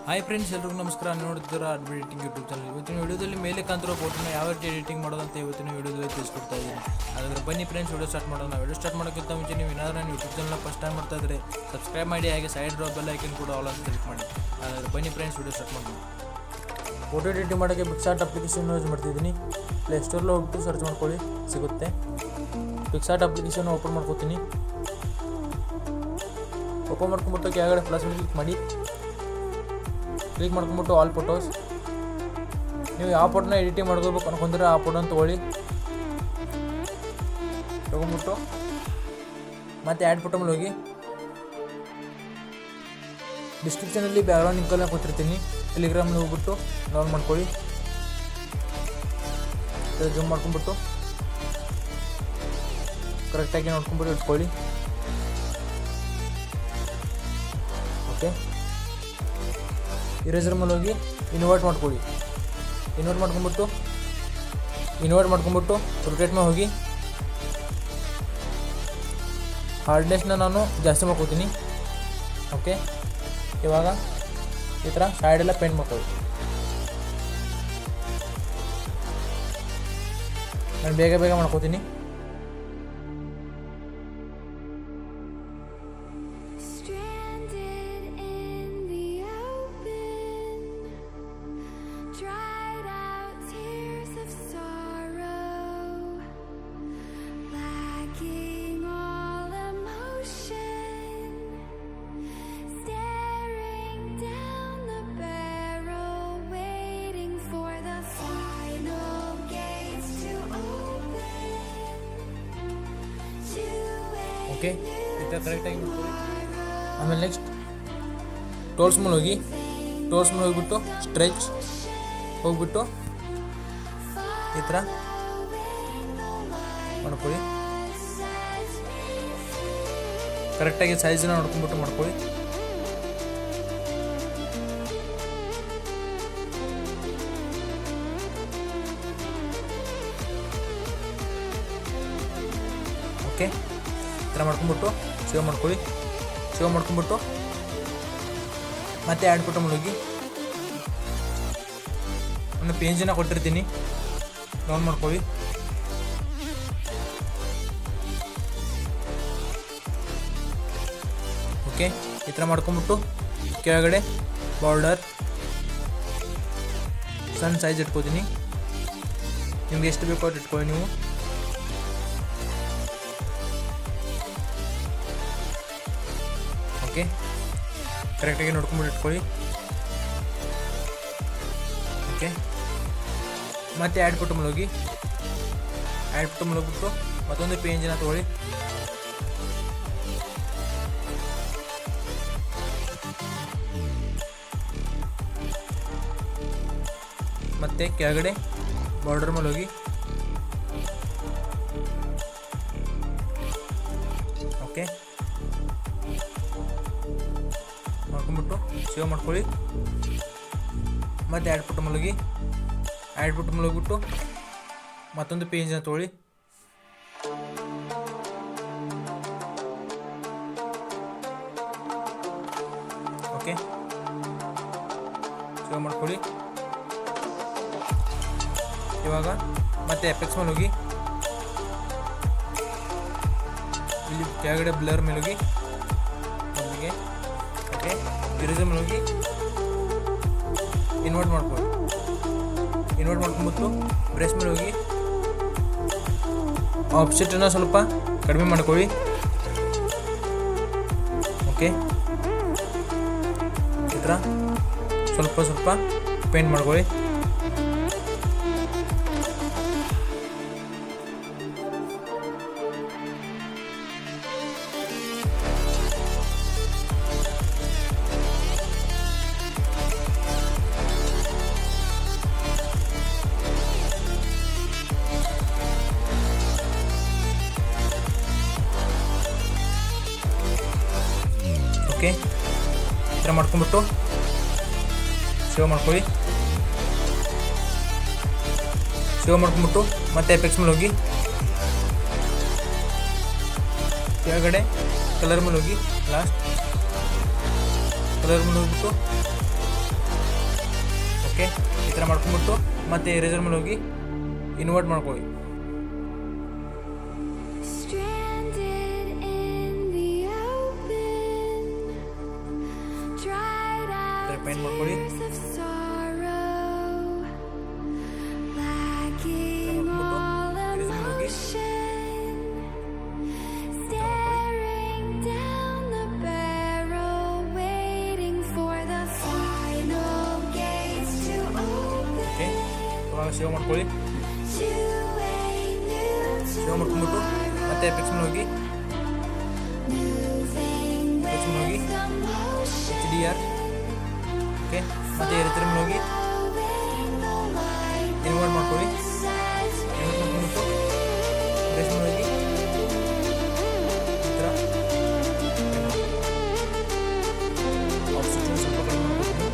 Hi friends, ಎಲ್ರಿಗೂ ನಮಸ್ಕಾರ. ನೋಡ್ತಿದ್ದೀರಾ ಎಡಿಟಿಂಗ್ ಯೂಟ್ಯೂಬ್ ಚಾನಲ್. ಇವತ್ತಿನ ವಿಡಿಯೋದಲ್ಲಿ ಮೇಲೆ ಕಾಂತಿರೋ ಫೋಟೋನ ಯಾವ ರೀತಿ ಎಡಿಟಿಂಗ್ ಮಾಡೋದಂತ ಇವತ್ತಿನ ವಿಡಿಯೋದಲ್ಲಿ ತಿಳಿಸ್ಕೊಡ್ತಾ ಇದ್ದೀನಿ. ಹಾಗಾದ್ರೆ ಬನ್ನಿ ಫ್ರೆಂಡ್ಸ್, ವಿಡಿಯೋ ಸ್ಟಾರ್ಟ್ ಮಾಡೋಣ. ವಿಡಿಯೋ ಸ್ಟಾರ್ಟ್ ಮಾಡೋಕ್ಕಿಂತ ಮುಂಚೆ ನೀವು ಏನಾದರೂ ನನ್ನ ಯೂಟ್ಯೂಬ್ ಚಾನಲ್ನ ಫಸ್ಟ್ ಟೈಮ್ ಮಾಡ್ತಾ ಇದ್ದರೆ ಸಬ್ಸ್ಕ್ರೈಬ್ ಮಾಡಿ, ಹಾಗೆ ಸೈಡ್ ಡ್ರಾಪ್ ಬೆಲ್ ಐಕನ್ ಕೂಡ ಆಲ್ ಅಂತ ಕ್ಲಿಕ್ ಮಾಡಿ. ಹಾಗಾದ್ರೆ ಬನ್ನಿ ಫ್ರೆಂಡ್ಸ್, ವಿಡಿಯೋ ಸ್ಟಾರ್ಟ್ ಮಾಡೋಣ. ಫೋಟೋ ಎಡಿಟಿಂಗ್ ಮಾಡೋಕ್ಕೆ ಪಿಕ್ಸಾರ್ಟ್ ಅಪ್ಲಿಕೇಶನ್ ಯೂಸ್ ಮಾಡ್ತಿದ್ದೀನಿ. ಪ್ಲೇಸ್ಟೋರಲ್ಲಿ ಹೋಗ್ಬಿಟ್ಟು ಸರ್ಚ್ ಮಾಡ್ಕೊಳ್ಳಿ, ಸಿಗುತ್ತೆ. ಪಿಕ್ಸಾರ್ಟ್ ಅಪ್ಲಿಕೇಶನ್ ಓಪನ್ ಮಾಡ್ಕೋತೀನಿ. ಓಪನ್ ಮಾಡ್ಕೊಂಬಿಟ್ಟು ಕೆಳಗಡೆ ಪ್ಲಸ್ ಮೇಲೆ ಕ್ಲಿಕ್ ಮಾಡಿ. ಕ್ಲಿಕ್ ಮಾಡ್ಕೊಂಬಿಟ್ಟು ಆಲ್ ಫೋಟೋಸ್. ನೀವು ಯಾವ ಫೋಟೋನ ಎಡಿಟಿಂಗ್ ಮಾಡ್ಕೋಬೇಕು ಅನ್ಕೊಂಡ್ರೆ ಆ ಫೋಟೋನ ತೊಗೊಂಬಿಟ್ಟು ಮತ್ತೆ ಆ್ಯಡ್ ಫೋಟೋ ಮೇಲೆ ಹೋಗಿ ಡಿಸ್ಕ್ರಿಪ್ಷನಲ್ಲಿ ಬ್ಯಾಕ್ಗ್ರೌಂಡ್ ಲಿಂಕಲ್ಲಿ ಕೊಟ್ಟಿರ್ತೀನಿ. ಟೆಲಿಗ್ರಾಮಲ್ಲಿ ಹೋಗ್ಬಿಟ್ಟು ಡೌನ್ ಮಾಡ್ಕೊಳ್ಳಿ. ಜೂಮ್ ಮಾಡ್ಕೊಂಬಿಟ್ಟು ಕರೆಕ್ಟಾಗಿ ನೋಡ್ಕೊಂಬಿಟ್ಟು ಇಟ್ಕೊಳ್ಳಿ. ಓಕೆ, ಇರೇಸರ್ ಮೇಲೆ ಹೋಗಿ ಇನ್ವರ್ಟ್ ಮಾಡ್ಕೊಂಬಿಟ್ಟು ರೊಟೇಟ್ ಮೇಲೆ ಹೋಗಿ ಹಾರ್ಡ್ನೆಸ್ನ ನಾನು ಜಾಸ್ತಿ ಮಾಡ್ಕೋತೀನಿ. ಓಕೆ, ಇವಾಗ ಈ ಥರ ಸೈಡೆಲ್ಲ ಪೇಂಟ್ ಮಾಡ್ಕೊಳ್ಳಿ. ನಾನು ಬೇಗ ಮಾಡ್ಕೋತೀನಿ. ಓಕೆ, ಈ ಥರ ಕರೆಕ್ಟಾಗಿ ಮಾಡ್ಕೊಳ್ಳಿ. ಆಮೇಲೆ ನೆಕ್ಸ್ಟ್ ಟೋಲ್ಸ್ ಮೇಲೆ ಹೋಗಿಬಿಟ್ಟು ಸ್ಟ್ರೆಚ್ ಹೋಗ್ಬಿಟ್ಟು ಈ ಥರ ಮಾಡ್ಕೊಳ್ಳಿ. ಕರೆಕ್ಟಾಗಿ ಸೈಜನ್ನ ನೋಡ್ಕೊಂಬಿಟ್ಟು ಮಾಡ್ಕೊಳ್ಳಿ. ಓಕೆ, ಈ ಥರ ಮಾಡ್ಕೊಂಬಿಟ್ಟು ಸೇವ್ ಮಾಡ್ಕೊಂಬಿಟ್ಟು ಮತ್ತೆ ಆ್ಯಡ್ ಫೋಟೋ ಮೇಲೆ ಹೋಗಿ ನಾನು ಪೇಜನ್ನ ಕೊಟ್ಟಿರ್ತೀನಿ, ಡೌನ್ ಮಾಡ್ಕೊಳ್ಳಿ. ಓಕೆ, ಈ ಥರ ಮಾಡ್ಕೊಂಬಿಟ್ಟು ಕೆಳಗಡೆ ಬಾರ್ಡರ್ ಸಣ್ಣ ಸೈಜ್ ಇಟ್ಕೋತೀನಿ. ನಿಮ್ಗೆ ಎಷ್ಟು ಬೇಕೋ ಅಷ್ಟು ಇಟ್ಕೊಳ್ಳಿ ನೀವು. ಓಕೆ, ಕರೆಕ್ಟಾಗಿ ನೋಡ್ಕೊಂಬಿಟ್ಟು ಇಟ್ಕೊಳ್ಳಿ. ಓಕೆ, ಮತ್ತೆ ಆ್ಯಡ್ ಫೋಟೋ ಮೇಲೆ ಹೋಗ್ಬಿಟ್ಟು ಮತ್ತೊಂದು ಪೇಜನ್ನ ತೊಗೊಳ್ಳಿ. ಮತ್ತೆ ಕೆಳಗಡೆ ಬಾರ್ಡರ್ ಮೇಲೆ ಹೋಗಿ ಓಕೆ ಮಾಡ್ಕೊಂಬಿಟ್ಟು ಸೇವ್ ಮಾಡ್ಕೊಳ್ಳಿ. ಮತ್ತು ಆ್ಯಡ್ ಫೋಟೋ ಮೇಲೆ ಹೋಗ್ಬಿಟ್ಟು ಮತ್ತೊಂದು ಪೇಜನ್ನ ತೊಗೊಳ್ಳಿ. ಓಕೆ, ಸೇವ್ ಮಾಡ್ಕೊಳ್ಳಿ. ಇವಾಗ ಮತ್ತೆ ಎಫೆಕ್ಟ್ಸ್ ಮೇಲೆ ಹೋಗಿ ಇಲ್ಲಿ ಕೆಳಗಡೆ ಬ್ಲರ್ ಮೇಲೆ ಹೋಗಿ ಮೊದಲಿಗೆ. ಓಕೆ, ಇರೇಸರ್ ಮೇಲೆ ಹೋಗಿ ಇನ್ವರ್ಟ್ ಮಾಡ್ಕೊಂಬಿಟ್ಟು ಬ್ರಷ್ ಮೇಲೆ ಹೋಗಿ ಆಫ್ಸೆಟನ್ನು ಸ್ವಲ್ಪ ಕಡಿಮೆ ಮಾಡ್ಕೊಳ್ಳಿ. ಓಕೆ, ಈ ಥರ ಸ್ವಲ್ಪ ಪೇಂಟ್ ಮಾಡ್ಕೊಳ್ಳಿ. ಓಕೆ, ಈ ಥರ ಮಾಡ್ಕೊಂಬಿಟ್ಟು ಸೇವ್ ಮಾಡ್ಕೊಂಬಿಟ್ಟು ಮತ್ತೆ ಎಫೆಕ್ಟ್ಸ್ ಮೇಲೆ ಹೋಗಿ ಕೆಳಗಡೆ ಕಲರ್ ಮೇಲೆ ಹೋಗಿ ಲಾಸ್ಟ್ ಕಲರ್ ಮೇಲೆ ಹೋಗ್ಬಿಟ್ಟು ಓಕೆ, ಈ ಥರ ಮಾಡ್ಕೊಂಬಿಟ್ಟು ಮತ್ತೆ ಎರೇಸರ್ ಮೇಲೆ ಹೋಗಿ ಇನ್ವರ್ಟ್ ಮಾಡ್ಕೊಳ್ಳಿ. ಪೇಂಟ್ ಮಾಡ್ಕೊಳ್ಳಿ. ಸೇವ್ ಮಾಡ್ಕೊಳ್ಳಿ. ಸೇವ್ ಮಾಡ್ಕೊಂಡ್ಬಿಟ್ಟು ಮತ್ತೆ ಪಿಕ್ಸ್ ಮೇಲೆ ಹೋಗಿ HDR. ಓಕೆ, ಮತ್ತೆ ಎರೇಸರ್ ಮೇಲೆ ಹೋಗಿ ಇನ್ವರ್ಟ್ ಮಾಡ್ಕೊಳ್ಳಿ. ಇನ್ವರ್ಟ್ ಮಾಡ್ಕೊಂಡ್ಬಿಟ್ಟು ಬ್ರಷ್ ಮೇಲೆ ಹೋಗಿ ಈ ಥರ ಆಪ್ಷನ್ ಸ್ವಲ್ಪ ಕಡಿಮೆ ಮಾಡ್ಕೊತೀನಿ.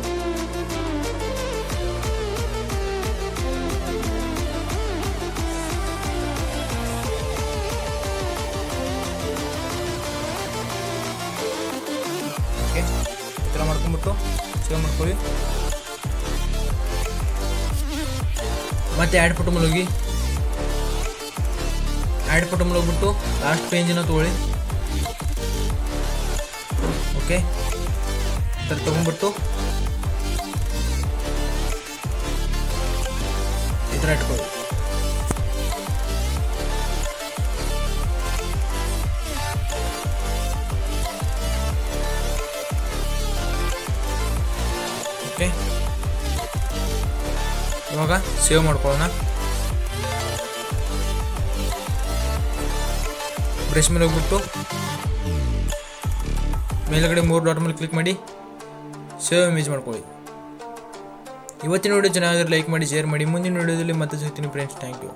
ಓಕೆ, ಈ ಥರ ಮಾಡ್ಕೊಂಡ್ಬಿಟ್ಟು ಸೇವ್ ಮಾಡ್ಕೊಳ್ಳಿ. ಮತ್ತೆ ಆ್ಯಡ್ ಫೋಟೋ ಮೇಲೆ ಹೋಗಿ ಆ್ಯಡ್ ಫೋಟೋ ಮೇಲೆ ಹೋಗ್ಬಿಟ್ಟು ಲಾಸ್ಟ್ ಪೇಜಿನ ತೊಗೊಳ್ಳಿ. ಓಕೆ, ಈ ಥರ ತೊಗೊಂಡ್ಬಿಟ್ಟು ಈ ಥರ ಇಟ್ಕೊಳ್ಳಿ. ಓಕೆ, ಇವಾಗ ಸೇವ್ ಮಾಡ್ಕೊಳ್ಳೋಣ. ಬ್ರಷ್ ಮೇಲೆ ಹೋಗ್ಬಿಟ್ಟು ಮೇಲ್ಗಡೆ 3 ಡಾಟ್ ಮೇಲೆ ಕ್ಲಿಕ್ ಮಾಡಿ ಸೇವ್ ಇಮೇಜ್ ಮಾಡ್ಕೊಳ್ಳಿ. ಇವತ್ತಿನ ವಿಡಿಯೋ ಚೆನ್ನಾಗಿದ್ರೆ ಲೈಕ್ ಮಾಡಿ, ಶೇರ್ ಮಾಡಿ. ಮುಂದಿನ ವಿಡಿಯೋದಲ್ಲಿ ಮತ್ತೆ ಸಿಗ್ತೀನಿ ಫ್ರೆಂಡ್ಸ್. Thank you.